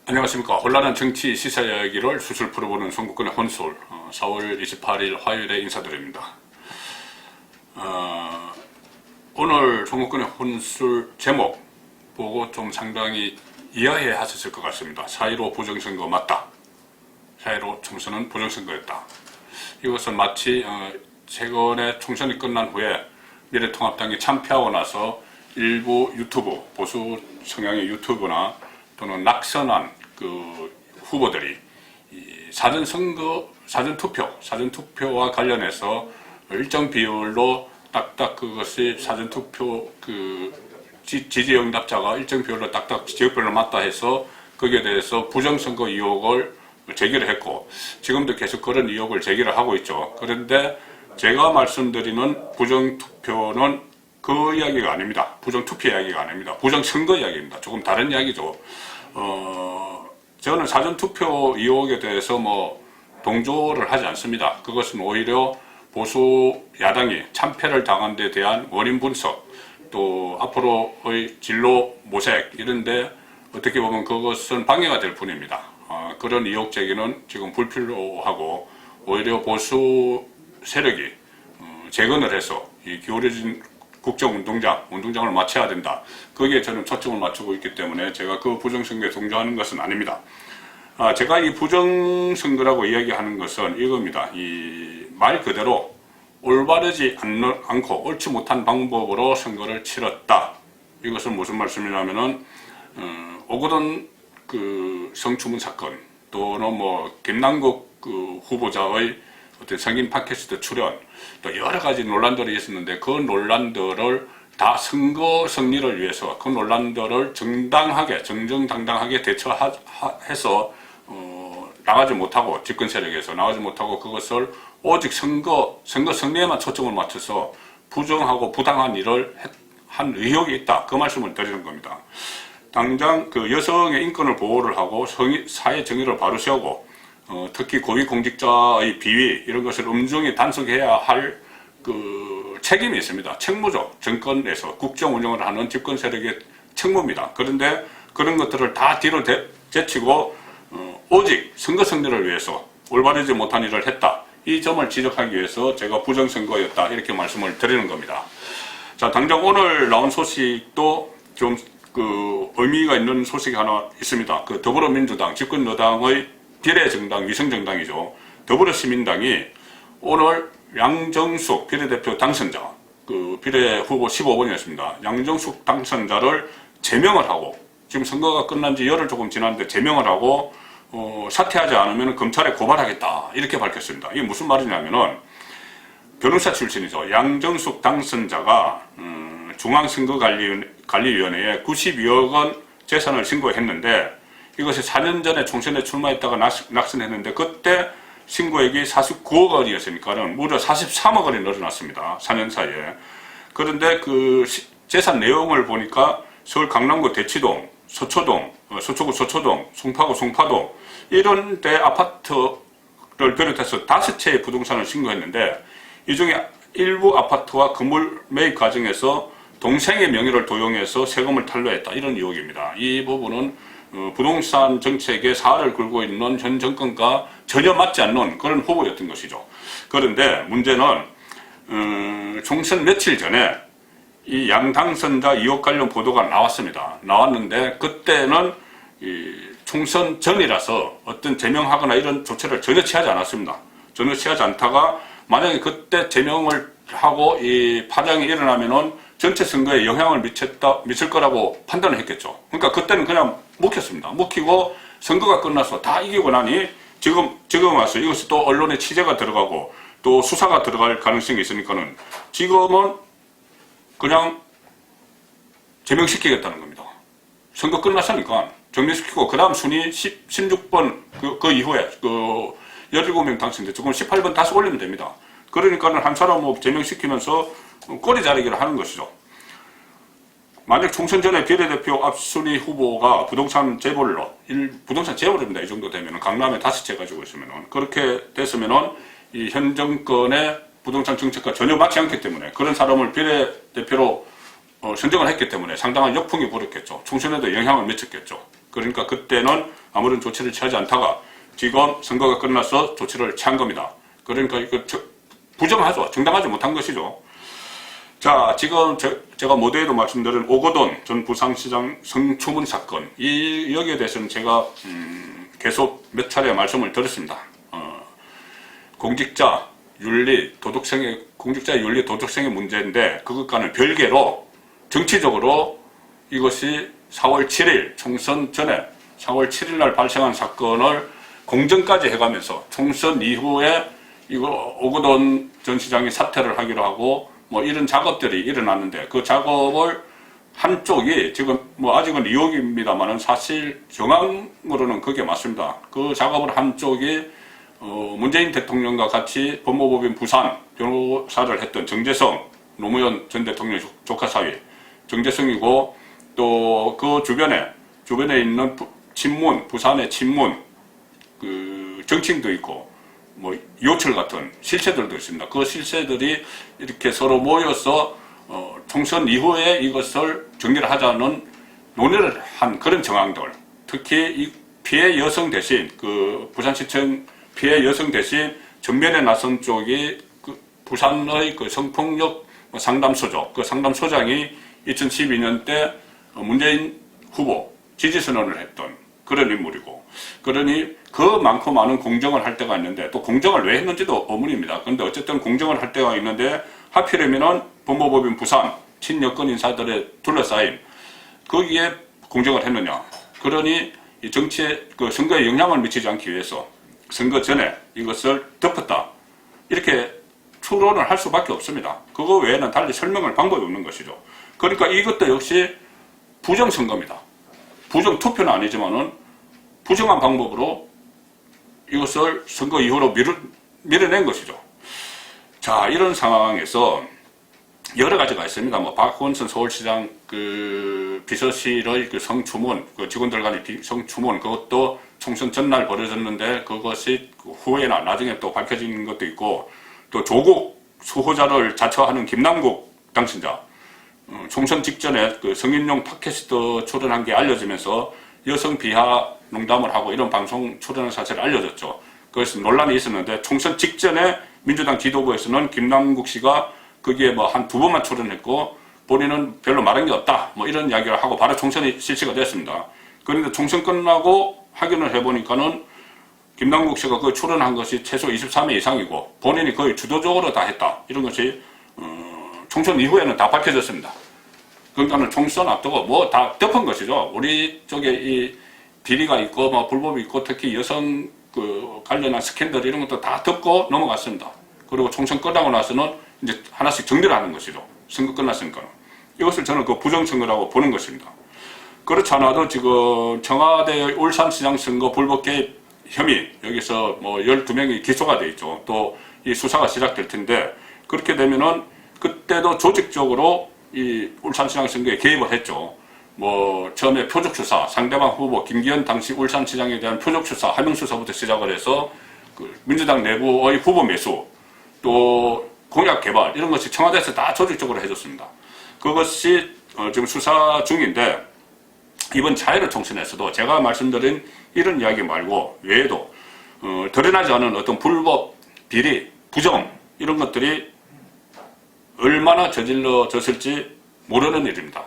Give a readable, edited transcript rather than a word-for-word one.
안녕하십니까. 혼란한 정치 시사 이야기를 술술 풀어보는 송국근의 혼술 4월 28일 화요일에 인사드립니다. 오늘 송국근의 혼술 제목 보고 좀 상당히 이해해 하셨을 것 같습니다. 4.15 부정선거 맞다. 4.15 총선은 부정선거였다. 이것은 마치 최근에 총선이 끝난 후에 미래통합당이 참패하고 나서 일부 유튜브, 보수 성향의 유튜브나 또는 낙선한 그 후보들이 사전투표와 관련해서 일정 비율로 딱딱 그것이 사전투표 지지응답자가 일정 비율로 딱딱 지역별로 맞다 해서 거기에 대해서 부정선거 의혹을 제기를 했고, 지금도 계속 그런 의혹을 제기를 하고 있죠. 그런데 제가 말씀드리는 부정투표는 그 이야기가 아닙니다. 부정투표 이야기가 아닙니다. 부정선거 이야기입니다. 조금 다른 이야기죠. 저는 사전투표 의혹에 대해서 동조를 하지 않습니다. 그것은 오히려 보수 야당이 참패를 당한 데 대한 원인 분석, 또 앞으로의 진로 모색 이런데 어떻게 보면 그것은 방해가 될 뿐입니다. 그런 의혹 제기는 지금 불필요하고, 오히려 보수 세력이 재건을 해서 이 기울어진 국정운동장을 마쳐야 된다. 거기에 저는 초점을 맞추고 있기 때문에 제가 그 부정선거에 동조하는 것은 아닙니다. 제가 이 부정선거라고 이야기하는 것은 이겁니다. 이 말 그대로 올바르지 않고 옳지 못한 방법으로 선거를 치렀다. 이것은 무슨 말씀이냐면은 오거돈 그 성추문 사건, 또는 김남국 그 후보자의 어떤 성인 팟캐스트 출연, 또 여러 가지 논란들이 있었는데 그 논란들을 다 선거 승리를 위해서 그 논란들을 정정당당하게 대처해서 나가지 못하고, 집권 세력에서 나가지 못하고 그것을 오직 선거 승리에만 초점을 맞춰서 부정하고 부당한 일을 한 의혹이 있다. 그 말씀을 드리는 겁니다. 당장 그 여성의 인권을 보호를 하고 사회 정의를 바로 세우고, 특히 고위공직자의 비위 이런 것을 엄중히 단속해야 할 그 책임이 있습니다. 책무죠. 정권에서 국정 운영을 하는 집권 세력의 책무입니다. 그런데 그런 것들을 다 뒤로 제치고 오직 선거 승리를 위해서 올바르지 못한 일을 했다. 이 점을 지적하기 위해서 제가 부정선거였다 이렇게 말씀을 드리는 겁니다. 자, 당장 오늘 나온 소식도 좀 그 의미가 있는 소식이 하나 있습니다. 그 더불어민주당, 집권 여당의 비례정당, 위성정당이죠. 더불어시민당이 오늘 양정숙 비례대표 당선자, 그 비례 후보 15번이었습니다. 양정숙 당선자를 제명을 하고, 지금 선거가 끝난 지 열흘 조금 지났는데 제명을 하고, 사퇴하지 않으면 검찰에 고발하겠다 이렇게 밝혔습니다. 이게 무슨 말이냐면은 변호사 출신이죠. 양정숙 당선자가 중앙선거관리위원회에 92억 원 재산을 신고했는데, 이것이 4년 전에 총선에 출마했다가 낙선했는데 그때 신고액이 49억 원이었으니까는 무려 43억 원이 늘어났습니다. 4년 사이에. 그런데 그 재산 내용을 보니까 서울 강남구 대치동, 서초동, 서초구 서초동, 송파구 송파동 이런 데 아파트를 비롯해서 5채의 부동산을 신고했는데, 이 중에 일부 아파트와 건물 매입 과정에서 동생의 명의를 도용해서 세금을 탈루했다. 이런 의혹입니다. 이 부분은 부동산 정책에 사활을 걸고 있는 현 정권과 전혀 맞지 않는 그런 후보였던 것이죠. 그런데 문제는 총선 며칠 전에 이 양 당선자 의혹 관련 보도가 나왔는데 그때는 이 총선 전이라서 어떤 제명하거나 이런 조치를 전혀 취하지 않았습니다. 전혀 취하지 않다가 만약에 그때 제명을 하고 이 파장이 일어나면은 전체 선거에 영향을 미칠 거라고 판단을 했겠죠. 그러니까 그때는 그냥 묵혔습니다. 묵히고 선거가 끝나서 다 이기고 나니 지금 와서 이것이 또 언론에 취재가 들어가고 또 수사가 들어갈 가능성이 있으니까는 지금은 그냥 제명시키겠다는 겁니다. 선거 끝났으니까 정리시키고 그 다음 순위 16번 그 이후에 그 17명 당선돼 지금 18번 다시 올리면 됩니다. 그러니까는 한 사람 제명시키면서 꼬리 자르기를 하는 것이죠. 만약 총선 전에 비례대표 앞순위 후보가 부동산 재벌입니다. 이 정도 되면은 강남에 5채 가지고 있으면은, 그렇게 됐으면은 이 현 정권의 부동산 정책과 전혀 맞지 않기 때문에 그런 사람을 비례대표로 선정을 했기 때문에 상당한 역풍이 불었겠죠. 총선에도 영향을 미쳤겠죠. 그러니까 그때는 아무런 조치를 취하지 않다가 지금 선거가 끝나서 조치를 취한 겁니다. 그러니까 이거 부정하죠. 정당하지 못한 것이죠. 자, 지금 제가 모두에도 말씀드린 오거돈 전 부산시장 성추문 사건, 여기에 대해서는 제가 계속 몇 차례 말씀을 드렸습니다. 공직자 윤리 도덕성의 문제인데 그것과는 별개로 정치적으로 이것이 4월 7일 총선 전에 4월 7일 날 발생한 사건을 공정까지 해가면서 총선 이후에 이거 오거돈 전 시장이 사퇴를 하기로 하고 뭐 이런 작업들이 일어났는데 그 작업을 한쪽이 지금 뭐 아직은 의혹입니다만은 사실 정황으로는 그게 맞습니다. 그 작업을 한쪽이 문재인 대통령과 같이 법무법인 부산 변호사를 했던 정재성 노무현 전 대통령 조카 사위 정재성이고 또 그 주변에 있는 친문 부산의 친문 그 정치인도 있고 뭐 요철 같은 실세들도 있습니다. 그 실세들이 이렇게 서로 모여서 총선 이후에 이것을 정리를 하자는 논의를 한 그런 정황들, 특히 이 피해 여성 대신 그 부산시청 피해 여성 대신 전면에 나선 쪽이 그 부산의 그 성폭력 상담소죠. 그 상담소장이 2012년 때 문재인 후보 지지선언을 했던 그런 인물이고, 그러니 그 많고 많은 공정을 할 때가 있는데 또 공정을 왜 했는지도 의문입니다. 그런데 어쨌든 공정을 할 때가 있는데 하필이면은 법무법인 부산 친여권 인사들에 둘러싸인 거기에 공정을 했느냐. 그러니 이 정치에 그 선거에 영향을 미치지 않기 위해서 선거 전에 이것을 덮었다. 이렇게 추론을 할 수밖에 없습니다. 그거 외에는 달리 설명할 방법이 없는 것이죠. 그러니까 이것도 역시 부정선거입니다. 부정투표는 아니지만은 부정한 방법으로 이것을 선거 이후로 밀어낸 것이죠. 자, 이런 상황에서 여러 가지가 있습니다. 뭐 박원순 서울시장 그 비서실의 그 성추문, 그 직원들 간의 성추문, 그것도 총선 전날 벌어졌는데 그것이 후에나 나중에 또 밝혀진 것도 있고, 또 조국 수호자를 자처하는 김남국 당신자, 총선 직전에 그 성인용 팟캐스트 출연한 게 알려지면서 여성 비하 농담을 하고 이런 방송 출연한 사실을 알려졌죠. 그래서 논란이 있었는데 총선 직전에 민주당 지도부에서는 김남국 씨가 거기에 뭐 한 2번만 출연했고 본인은 별로 말한 게 없다, 뭐 이런 이야기를 하고 바로 총선이 실시가 됐습니다. 그런데 총선 끝나고 확인을 해보니까는 김남국 씨가 그 출연한 것이 최소 23회 이상이고 본인이 거의 주도적으로 다 했다, 이런 것이 총선 이후에는 다 밝혀졌습니다. 그러니까는 총선 앞두고 뭐 다 덮은 것이죠. 우리 쪽에 이 비리가 있고 뭐 불법이 있고 특히 여성 그 관련한 스캔들 이런 것도 다 덮고 넘어갔습니다. 그리고 총선 끝나고 나서는 이제 하나씩 정리를 하는 것이죠. 선거 끝났으니까는. 이것을 저는 그 부정선거라고 보는 것입니다. 그렇지 않아도 지금 청와대의 울산시장 선거 불법 개입 혐의, 여기서 뭐 12명이 기소가 돼 있죠. 또 이 수사가 시작될 텐데, 그렇게 되면은 그때도 조직적으로 이 울산시장 선거에 개입을 했죠. 뭐 처음에 표적수사, 상대방 후보 김기현 당시 울산시장에 대한 표적수사, 하명수사부터 시작을 해서 그 민주당 내부의 후보 매수, 또 공약 개발, 이런 것이 청와대에서 다 조직적으로 해줬습니다. 그것이 지금 수사 중인데, 이번 자유로 총선에서도 제가 말씀드린 이런 이야기 말고 외에도 드러나지 않은 어떤 불법, 비리, 부정 이런 것들이 얼마나 저질러졌을지 모르는 일입니다.